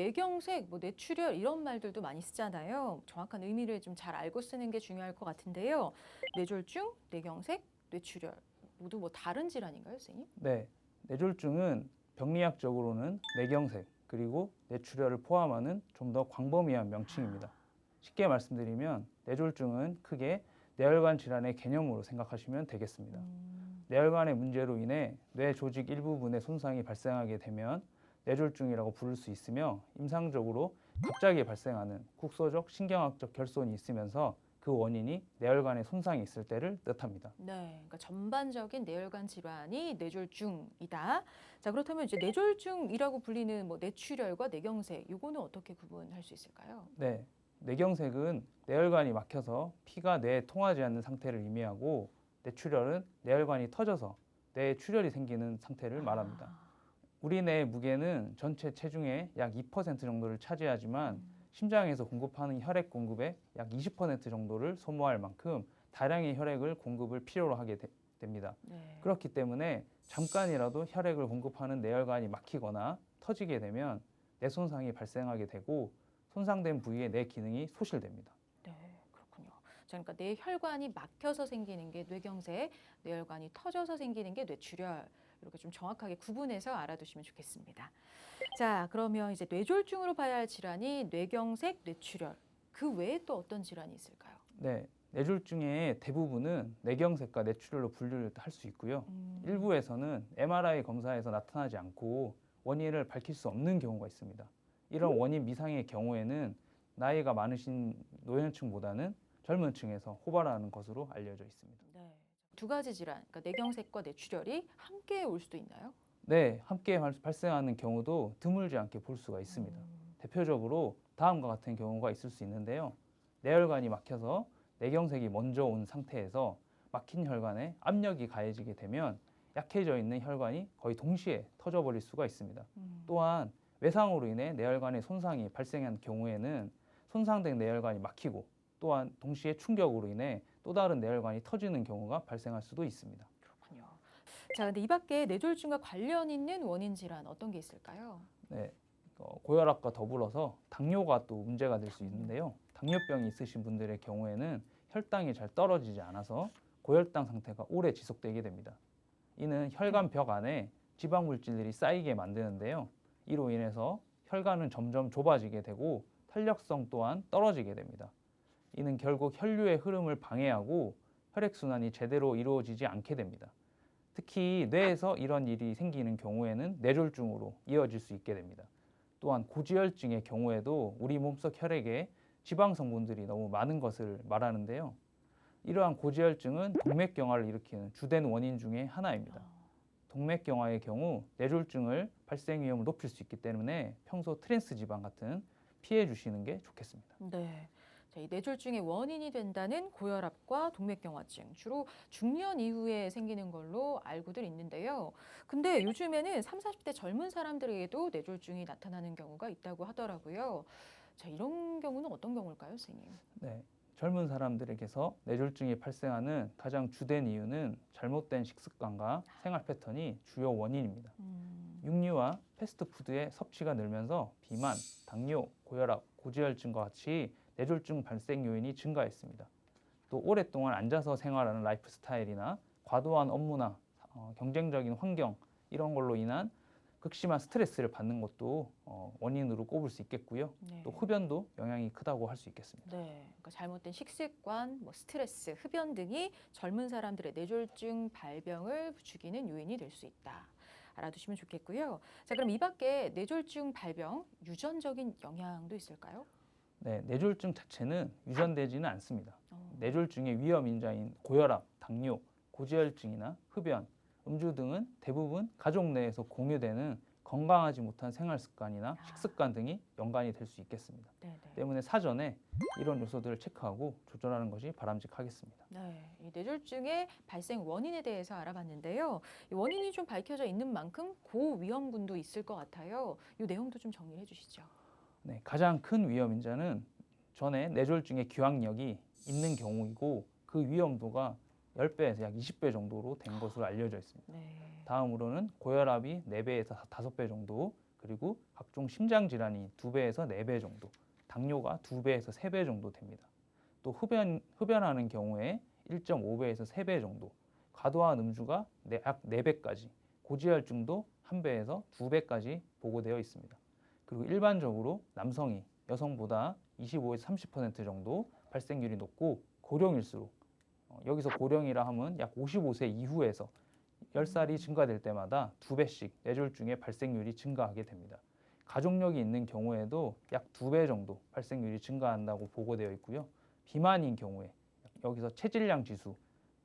뇌경색, 뭐 뇌출혈 이런 말들도 많이 쓰잖아요. 정확한 의미를 좀 잘 알고 쓰는 게 중요할 것 같은데요. 뇌졸중, 뇌경색, 뇌출혈 모두 뭐 다른 질환인가요, 선생님? 네, 뇌졸중은 병리학적으로는 뇌경색 그리고 뇌출혈을 포함하는 좀 더 광범위한 명칭입니다. 쉽게 말씀드리면 뇌졸중은 크게 뇌혈관 질환의 개념으로 생각하시면 되겠습니다. 뇌혈관의 문제로 인해 뇌 조직 일부분의 손상이 발생하게 되면 뇌졸중이라고 부를 수 있으며 임상적으로 갑자기 발생하는 국소적 신경학적 결손이 있으면서 그 원인이 뇌혈관에 손상이 있을 때를 뜻합니다. 네, 그러니까 전반적인 뇌혈관 질환이 뇌졸중이다. 자, 그렇다면 이제 뇌졸중이라고 불리는 뭐 뇌출혈과 뇌경색, 요거는 어떻게 구분할 수 있을까요? 네, 뇌경색은 뇌혈관이 막혀서 피가 뇌에 통하지 않는 상태를 의미하고 뇌출혈은 뇌혈관이 터져서 뇌에 출혈이 생기는 상태를 말합니다. 아, 우리 뇌의 무게는 전체 체중의 약 2% 정도를 차지하지만 심장에서 공급하는 혈액 공급의 약 20% 정도를 소모할 만큼 다량의 혈액을 공급을 필요로 하게 됩니다. 네. 그렇기 때문에 잠깐이라도 혈액을 공급하는 뇌혈관이 막히거나 터지게 되면 뇌 손상이 발생하게 되고 손상된 부위의 뇌 기능이 소실됩니다. 네, 그렇군요. 자, 그러니까 뇌혈관이 막혀서 생기는 게 뇌경색, 뇌혈관이 터져서 생기는 게 뇌출혈. 이렇게 좀 정확하게 구분해서 알아두시면 좋겠습니다. 자, 그러면 이제 뇌졸중으로 봐야 할 질환이 뇌경색, 뇌출혈. 그 외에 또 어떤 질환이 있을까요? 네, 뇌졸중의 대부분은 뇌경색과 뇌출혈로 분류를 할 수 있고요. 일부에서는 MRI 검사에서 나타나지 않고 원인을 밝힐 수 없는 경우가 있습니다. 이런 원인 미상의 경우에는 나이가 많으신 노년층보다는 젊은 층에서 호발하는 것으로 알려져 있습니다. 네. 두 가지 질환, 그러니까 뇌경색과 뇌출혈이 함께 올 수도 있나요? 네, 함께 발생하는 경우도 드물지 않게 볼 수가 있습니다. 대표적으로 다음과 같은 경우가 있을 수 있는데요. 뇌혈관이 막혀서 뇌경색이 먼저 온 상태에서 막힌 혈관에 압력이 가해지게 되면 약해져 있는 혈관이 거의 동시에 터져버릴 수가 있습니다. 또한 외상으로 인해 뇌혈관에 손상이 발생한 경우에는 손상된 뇌혈관이 막히고 또한 동시에 충격으로 인해 또 다른 뇌혈관이 터지는 경우가 발생할 수도 있습니다. 그렇군요. 자, 근데 이 밖에 뇌졸중과 관련 있는 원인 질환 어떤 게 있을까요? 네, 고혈압과 더불어서 당뇨가 또 문제가 될 수 있는데요. 당뇨병이 있으신 분들의 경우에는 혈당이 잘 떨어지지 않아서 고혈당 상태가 오래 지속되게 됩니다. 이는 혈관 벽 안에 지방 물질들이 쌓이게 만드는데요. 이로 인해서 혈관은 점점 좁아지게 되고 탄력성 또한 떨어지게 됩니다. 이는 결국 혈류의 흐름을 방해하고 혈액순환이 제대로 이루어지지 않게 됩니다. 특히 뇌에서 이런 일이 생기는 경우에는 뇌졸중으로 이어질 수 있게 됩니다. 또한 고지혈증의 경우에도 우리 몸속 혈액에 지방 성분들이 너무 많은 것을 말하는데요. 이러한 고지혈증은 동맥경화를 일으키는 주된 원인 중에 하나입니다. 동맥경화의 경우 뇌졸중을 발생 위험을 높일 수 있기 때문에 평소 트랜스 지방 같은 피해 주시는 게 좋겠습니다. 네. 자, 이 뇌졸중의 원인이 된다는 고혈압과 동맥경화증, 주로 중년 이후에 생기는 걸로 알고들 있는데요. 근데 요즘에는 30, 40대 젊은 사람들에게도 뇌졸중이 나타나는 경우가 있다고 하더라고요. 자, 이런 경우는 어떤 경우일까요, 선생님? 네, 젊은 사람들에게서 뇌졸중이 발생하는 가장 주된 이유는 잘못된 식습관과 생활 패턴이 주요 원인입니다. 육류와 패스트푸드의 섭취가 늘면서 비만, 당뇨, 고혈압, 고지혈증과 같이 뇌졸중 발생 요인이 증가했습니다. 또 오랫동안 앉아서 생활하는 라이프 스타일이나 과도한 업무나 경쟁적인 환경 이런 걸로 인한 극심한 스트레스를 받는 것도 원인으로 꼽을 수 있겠고요. 네. 또 흡연도 영향이 크다고 할 수 있겠습니다. 네, 그러니까 잘못된 식습관, 뭐 스트레스, 흡연 등이 젊은 사람들의 뇌졸중 발병을 부추기는 요인이 될 수 있다. 알아두시면 좋겠고요. 자, 그럼 이 밖에 뇌졸중 발병, 유전적인 영향도 있을까요? 네, 뇌졸중 자체는 유전되지는 않습니다. 어. 뇌졸중의 위험 인자인 고혈압, 당뇨, 고지혈증이나 흡연, 음주 등은 대부분 가족 내에서 공유되는 건강하지 못한 생활 습관이나 식습관 등이 연관이 될 수 있겠습니다. 네네. 때문에 사전에 이런 요소들을 체크하고 조절하는 것이 바람직하겠습니다. 네, 이 뇌졸중의 발생 원인에 대해서 알아봤는데요. 이 원인이 좀 밝혀져 있는 만큼 고위험군도 있을 것 같아요. 이 내용도 좀 정리해 주시죠. 네, 가장 큰 위험 인자는 전에 뇌졸중의 기왕력이 있는 경우이고 그 위험도가 10배에서 약 20배 정도로 된 것으로 알려져 있습니다. 네. 다음으로는 고혈압이 4배에서 5배 정도, 그리고 각종 심장 질환이 2배에서 4배 정도, 당뇨가 2배에서 3배 정도 됩니다. 또 흡연하는 경우에 1.5배에서 3배 정도, 과도한 음주가 약 4배까지, 고지혈증도 1배에서 2배까지 보고되어 있습니다. 그리고 일반적으로 남성이 여성보다 25에서 30% 정도 발생률이 높고 고령일수록 여기서 고령이라 하면 약 55세 이후에서 10살이 증가될 때마다 2배씩 뇌졸중의 발생률이 증가하게 됩니다. 가족력이 있는 경우에도 약 2배 정도 발생률이 증가한다고 보고되어 있고요. 비만인 경우에 여기서 체질량 지수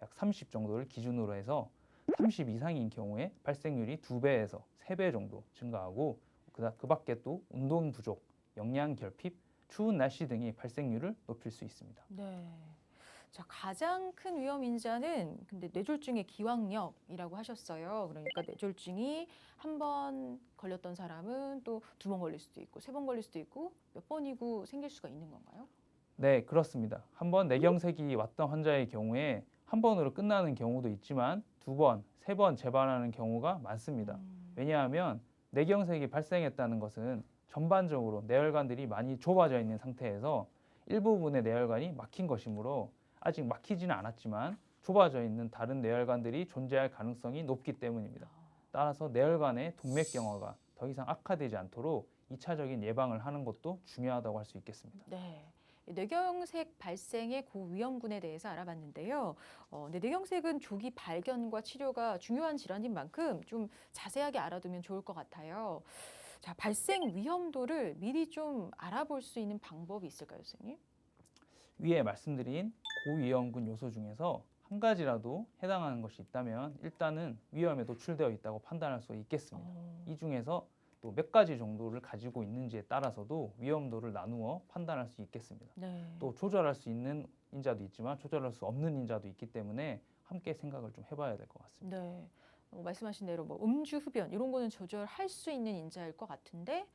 약 30 정도를 기준으로 해서 30 이상인 경우에 발생률이 2배에서 3배 정도 증가하고 그 밖에 또 운동 부족, 영양 결핍, 추운 날씨 등이 발생률을 높일 수 있습니다. 네. 자, 가장 큰 위험 인자는 근데 뇌졸중의 기왕력이라고 하셨어요. 그러니까 뇌졸중이 한 번 걸렸던 사람은 또 2번 걸릴 수도 있고 3번 걸릴 수도 있고 몇 번이고 생길 수가 있는 건가요? 네, 그렇습니다. 한번 뇌경색이 왔던 환자의 경우에 한 번으로 끝나는 경우도 있지만 2번, 3번 재발하는 경우가 많습니다. 왜냐하면 뇌경색이 발생했다는 것은 전반적으로 뇌혈관들이 많이 좁아져 있는 상태에서 일부분의 뇌혈관이 막힌 것이므로 아직 막히지는 않았지만 좁아져 있는 다른 뇌혈관들이 존재할 가능성이 높기 때문입니다. 따라서 뇌혈관의 동맥경화가 더 이상 악화되지 않도록 2차적인 예방을 하는 것도 중요하다고 할 수 있겠습니다. 네. 뇌경색 발생의 고위험군에 대해서 알아봤는데요. 근데 뇌경색은 조기 발견과 치료가 중요한 질환인 만큼 좀 자세하게 알아두면 좋을 것 같아요. 자, 발생 위험도를 미리 좀 알아볼 수 있는 방법이 있을까요, 선생님? 위에 말씀드린 고위험군 요소 중에서 한 가지라도 해당하는 것이 있다면 일단은 위험에 노출되어 있다고 판단할 수 있겠습니다. 이 중에서 또 몇 가지 정도를 가지고 있는지에 따라서도 위험도를 나누어 판단할 수 있겠습니다. 네. 또 조절할 수 있는 인자도 있지만 조절할 수 없는 인자도 있기 때문에 함께 생각을 좀 해봐야 될 것 같습니다. 네. 말씀하신 대로 뭐 음주, 흡연 이런 거는 조절할 수 있는 인자일 것 같은데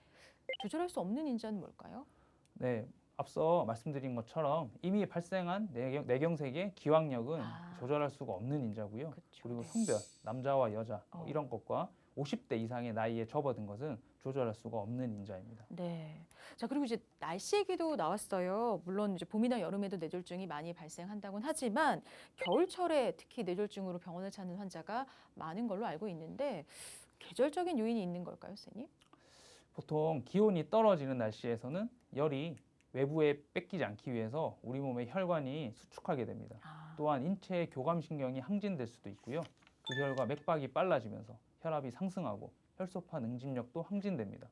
조절할 수 없는 인자는 뭘까요? 네, 앞서 말씀드린 것처럼 이미 발생한 뇌경색의 기왕력은 조절할 수가 없는 인자고요. 그쵸. 그리고 네. 성별, 남자와 여자 뭐 어. 이런 것과 50대 이상의 나이에 접어든 것은 조절할 수가 없는 인자입니다. 네. 자, 그리고 이제 날씨 얘기도 나왔어요. 물론 이제 봄이나 여름에도 뇌졸중이 많이 발생한다고는 하지만 겨울철에 특히 뇌졸중으로 병원을 찾는 환자가 많은 걸로 알고 있는데 계절적인 요인이 있는 걸까요, 선생님? 보통 기온이 떨어지는 날씨에서는 열이 외부에 뺏기지 않기 위해서 우리 몸의 혈관이 수축하게 됩니다. 또한 인체의 교감신경이 항진될 수도 있고요. 그 결과 맥박이 빨라지면서 혈압이 상승하고 혈소판 응집력도 항진됩니다.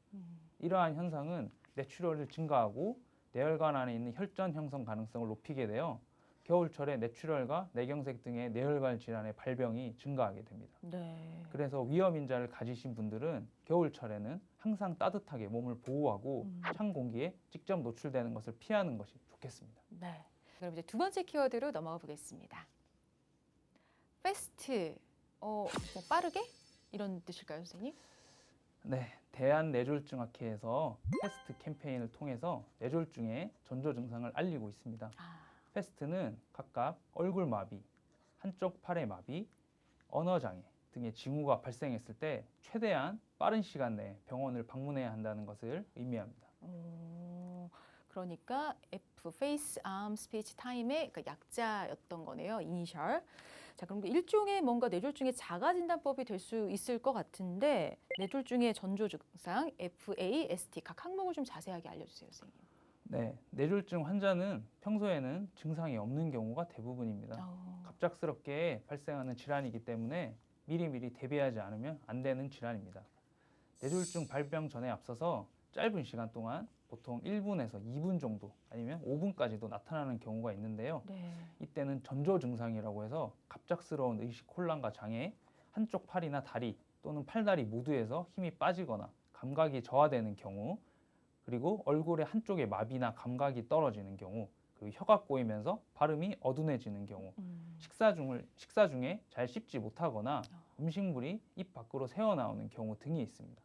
이러한 현상은 뇌출혈을 증가하고 뇌혈관 안에 있는 혈전 형성 가능성을 높이게 되어 겨울철에 뇌출혈과 뇌경색 등의 뇌혈관 질환의 발병이 증가하게 됩니다. 네. 그래서 위험인자를 가지신 분들은 겨울철에는 항상 따뜻하게 몸을 보호하고 찬 공기에 직접 노출되는 것을 피하는 것이 좋겠습니다. 네. 그럼 이제 두 번째 키워드로 넘어가 보겠습니다. 패스트, 뭐 빠르게 이런 뜻일까요, 선생님? 네, 대한뇌졸중학회에서 패스트 캠페인을 통해서 뇌졸중의 전조 증상을 알리고 있습니다. 패스트는 각각 얼굴 마비, 한쪽 팔의 마비, 언어 장애 등의 징후가 발생했을 때 최대한 빠른 시간 내에 병원을 방문해야 한다는 것을 의미합니다. 그러니까 F, Face, Arm, Speech Time의 그 약자였던 거네요. 이니셜. 자, 그럼 일종의 뭔가 뇌졸중의 자가 진단법이 될 수 있을 것 같은데 뇌졸중의 전조 증상 FAST 각 항목을 좀 자세하게 알려주세요, 선생님. 네, 뇌졸중 환자는 평소에는 증상이 없는 경우가 대부분입니다. 갑작스럽게 발생하는 질환이기 때문에 미리미리 대비하지 않으면 안 되는 질환입니다. 뇌졸중 발병 전에 앞서서 짧은 시간 동안 보통 1분에서 2분 정도 아니면 5분까지도 나타나는 경우가 있는데요. 네. 이때는 전조 증상이라고 해서 갑작스러운 의식 혼란과 장애, 한쪽 팔이나 다리 또는 팔다리 모두에서 힘이 빠지거나 감각이 저하되는 경우, 그리고 얼굴의 한쪽에 마비나 감각이 떨어지는 경우, 그리고 혀가 꼬이면서 발음이 어둔해지는 경우, 식사 중에 잘 씹지 못하거나 음식물이 입 밖으로 새어나오는 경우 등이 있습니다.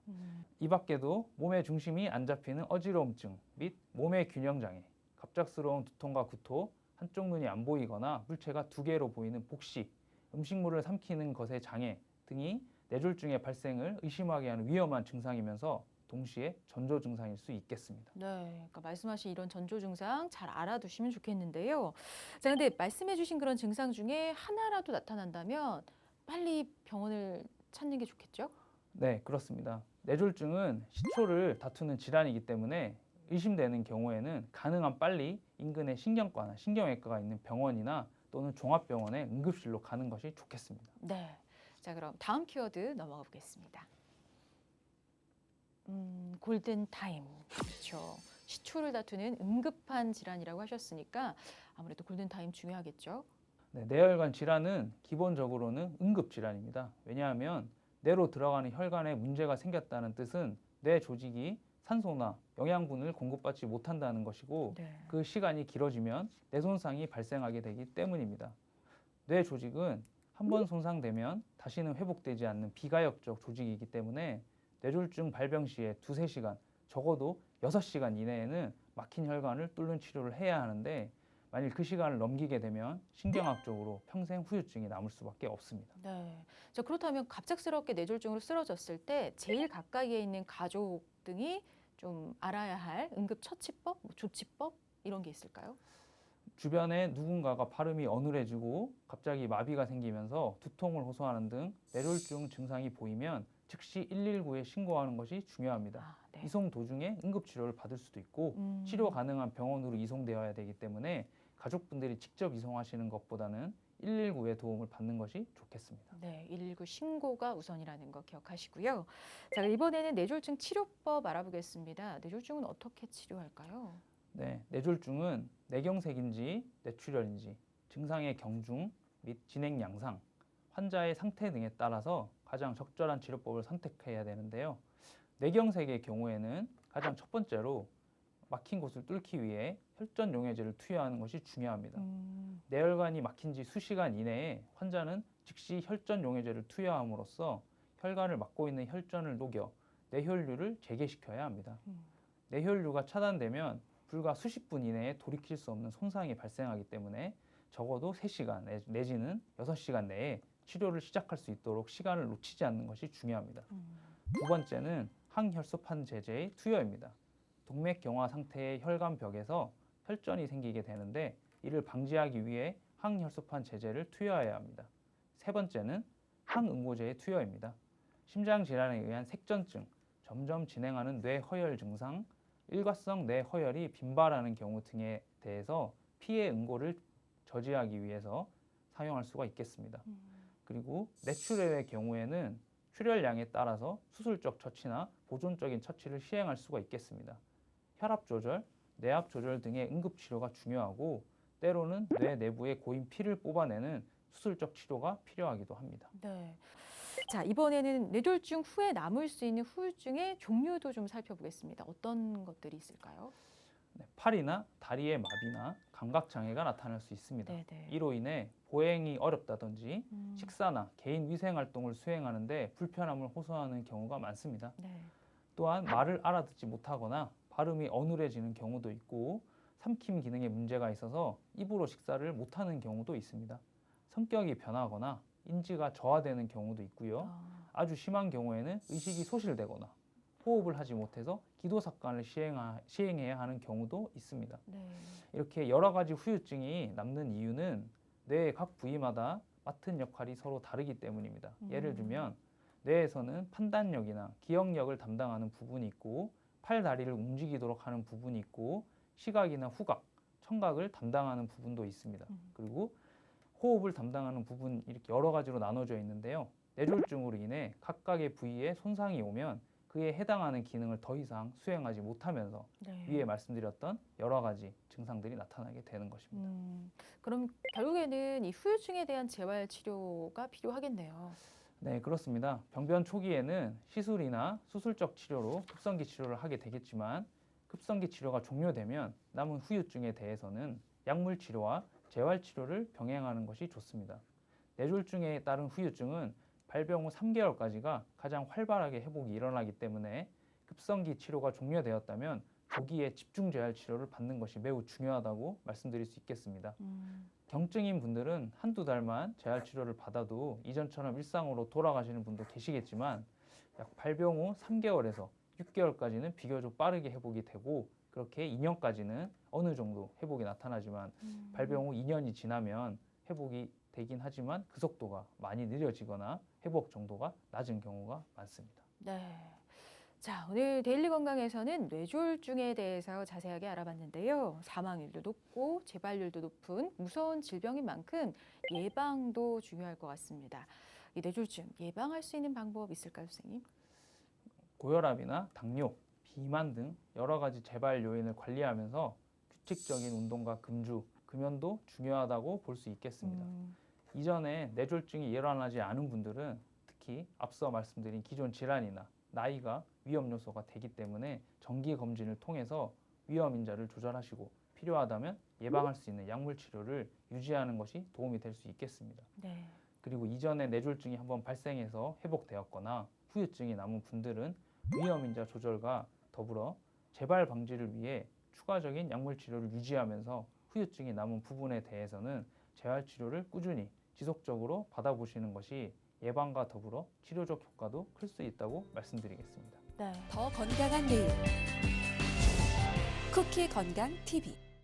이 밖에도 몸의 중심이 안 잡히는 어지러움증 및 몸의 균형장애, 갑작스러운 두통과 구토, 한쪽 눈이 안 보이거나 물체가 2개로 보이는 복식, 음식물을 삼키는 것의 장애 등이 뇌졸중의 발생을 의심하게 하는 위험한 증상이면서 동시에 전조 증상일 수 있겠습니다. 네, 그러니까 말씀하신 이런 전조 증상 잘 알아두시면 좋겠는데요. 자, 근데 말씀해주신 그런 증상 중에 하나라도 나타난다면 빨리 병원을 찾는 게 좋겠죠? 네, 그렇습니다. 뇌졸중은 시초를 다투는 질환이기 때문에 의심되는 경우에는 가능한 빨리 인근의 신경과나 신경외과가 있는 병원이나 또는 종합병원의 응급실로 가는 것이 좋겠습니다. 네. 자, 그럼 다음 키워드 넘어가 보겠습니다. 골든 타임. 그렇죠. 시초를 다투는 응급한 질환이라고 하셨으니까 아무래도 골든 타임 중요하겠죠. 네, 뇌혈관 질환은 기본적으로는 응급 질환입니다. 왜냐하면 뇌로 들어가는 혈관에 문제가 생겼다는 뜻은 뇌 조직이 산소나 영양분을 공급받지 못한다는 것이고 네. 그 시간이 길어지면 뇌 손상이 발생하게 되기 때문입니다. 뇌 조직은 한 번 손상되면 다시는 회복되지 않는 비가역적 조직이기 때문에 뇌졸중 발병 시에 2~3시간, 적어도 6시간 이내에는 막힌 혈관을 뚫는 치료를 해야 하는데 만일 그 시간을 넘기게 되면 신경학적으로 평생 후유증이 남을 수밖에 없습니다. 네. 자, 그렇다면 갑작스럽게 뇌졸중으로 쓰러졌을 때 제일 가까이에 있는 가족 등이 좀 알아야 할 응급 처치법, 뭐 조치법 이런 게 있을까요? 주변에 누군가가 발음이 어눌해지고 갑자기 마비가 생기면서 두통을 호소하는 등 뇌졸중 증상이 보이면 즉시 119에 신고하는 것이 중요합니다. 아, 네. 이송 도중에 응급치료를 받을 수도 있고 치료 가능한 병원으로 이송되어야 되기 때문에 가족분들이 직접 이송하시는 것보다는 119의 도움을 받는 것이 좋겠습니다. 네, 119 신고가 우선이라는 거 기억하시고요. 자, 이번에는 뇌졸중 치료법 알아보겠습니다. 뇌졸중은 어떻게 치료할까요? 네, 뇌졸중은 뇌경색인지 뇌출혈인지 증상의 경중 및 진행 양상, 환자의 상태 등에 따라서 가장 적절한 치료법을 선택해야 되는데요. 뇌경색의 경우에는 가장 첫 번째로 막힌 곳을 뚫기 위해 혈전 용해제를 투여하는 것이 중요합니다. 뇌혈관이 막힌 지 수시간 이내에 환자는 즉시 혈전 용해제를 투여함으로써 혈관을 막고 있는 혈전을 녹여 뇌혈류를 재개시켜야 합니다. 뇌혈류가 차단되면 불과 수십 분 이내에 돌이킬 수 없는 손상이 발생하기 때문에 적어도 3시간 내지는 6시간 내에 치료를 시작할 수 있도록 시간을 놓치지 않는 것이 중요합니다. 두 번째는 항혈소판 제제의 투여입니다. 동맥경화 상태의 혈관벽에서 혈전이 생기게 되는데 이를 방지하기 위해 항혈소판 제제를 투여해야 합니다. 세 번째는 항응고제의 투여입니다. 심장 질환에 의한 색전증, 점점 진행하는 뇌허혈 증상, 일과성 뇌허혈이 빈발하는 경우 등에 대해서 피해 응고를 저지하기 위해서 사용할 수가 있겠습니다. 그리고 뇌출혈의 경우에는 출혈량에 따라서 수술적 처치나 보존적인 처치를 시행할 수가 있겠습니다. 혈압 조절, 뇌압 조절 등의 응급 치료가 중요하고 때로는 뇌 내부의 고인 피를 뽑아내는 수술적 치료가 필요하기도 합니다. 네. 자, 이번에는 뇌졸중 후에 남을 수 있는 후유증의 종류도 좀 살펴보겠습니다. 어떤 것들이 있을까요? 네, 팔이나 다리의 마비나 감각 장애가 나타날 수 있습니다. 네네. 이로 인해 보행이 어렵다든지 식사나 개인 위생 활동을 수행하는데 불편함을 호소하는 경우가 많습니다. 네. 또한 말을 알아듣지 못하거나 발음이 어눌해지는 경우도 있고 삼킴 기능에 문제가 있어서 입으로 식사를 못하는 경우도 있습니다. 성격이 변하거나 인지가 저하되는 경우도 있고요. 아주 심한 경우에는 의식이 소실되거나 호흡을 하지 못해서 기도삭간을 시행해야 하는 경우도 있습니다. 네. 이렇게 여러 가지 후유증이 남는 이유는 뇌의 각 부위마다 맡은 역할이 서로 다르기 때문입니다. 예를 들면 뇌에서는 판단력이나 기억력을 담당하는 부분이 있고 팔, 다리를 움직이도록 하는 부분이 있고 시각이나 후각, 청각을 담당하는 부분도 있습니다. 그리고 호흡을 담당하는 부분 이렇게 여러 가지로 나눠져 있는데요. 뇌졸중으로 인해 각각의 부위에 손상이 오면 그에 해당하는 기능을 더 이상 수행하지 못하면서 네. 위에 말씀드렸던 여러 가지 증상들이 나타나게 되는 것입니다. 그럼 결국에는 이 후유증에 대한 재활 치료가 필요하겠네요. 네, 그렇습니다. 병변 초기에는 시술이나 수술적 치료로 급성기 치료를 하게 되겠지만 급성기 치료가 종료되면 남은 후유증에 대해서는 약물 치료와 재활 치료를 병행하는 것이 좋습니다. 뇌졸중에 따른 후유증은 발병 후 3개월까지가 가장 활발하게 회복이 일어나기 때문에 급성기 치료가 종료되었다면 조기에 집중 재활 치료를 받는 것이 매우 중요하다고 말씀드릴 수 있겠습니다. 경증인 분들은 한두 달만 재활 치료를 받아도 이전처럼 일상으로 돌아가시는 분도 계시겠지만 약 발병 후 3개월에서 6개월까지는 비교적 빠르게 회복이 되고 그렇게 2년까지는 어느 정도 회복이 나타나지만 발병 후 2년이 지나면 회복이 되긴 하지만 그 속도가 많이 느려지거나 회복 정도가 낮은 경우가 많습니다. 네. 자, 오늘 데일리 건강에서는 뇌졸중에 대해서 자세하게 알아봤는데요. 사망률도 높고 재발률도 높은 무서운 질병인 만큼 예방도 중요할 것 같습니다. 이 뇌졸중 예방할 수 있는 방법 있을까요, 선생님? 고혈압이나 당뇨, 비만 등 여러 가지 재발 요인을 관리하면서 규칙적인 운동과 금주, 금연도 중요하다고 볼 수 있겠습니다. 이전에 뇌졸중이 일어나지 않은 분들은 특히 앞서 말씀드린 기존 질환이나 나이가 위험 요소가 되기 때문에 정기 검진을 통해서 위험 인자를 조절하시고 필요하다면 예방할 수 있는 약물 치료를 유지하는 것이 도움이 될 수 있겠습니다. 네. 그리고 이전에 뇌졸중이 한번 발생해서 회복되었거나 후유증이 남은 분들은 위험 인자 조절과 더불어 재발 방지를 위해 추가적인 약물 치료를 유지하면서 후유증이 남은 부분에 대해서는 재활 치료를 꾸준히 지속적으로 받아보시는 것이 예방과 더불어 치료적 효과도 클 수 있다고 말씀드리겠습니다. 네. 더 건강한 내일 쿠키 건강 TV